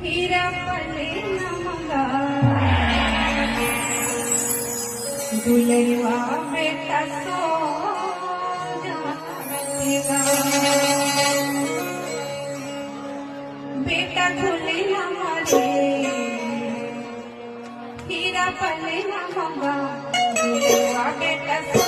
हीरा पले नमगा दुलैवा बेटा सो जाएगा बेटा झूले हमारे हीरा पले नमगा दुलैवा बेटा सो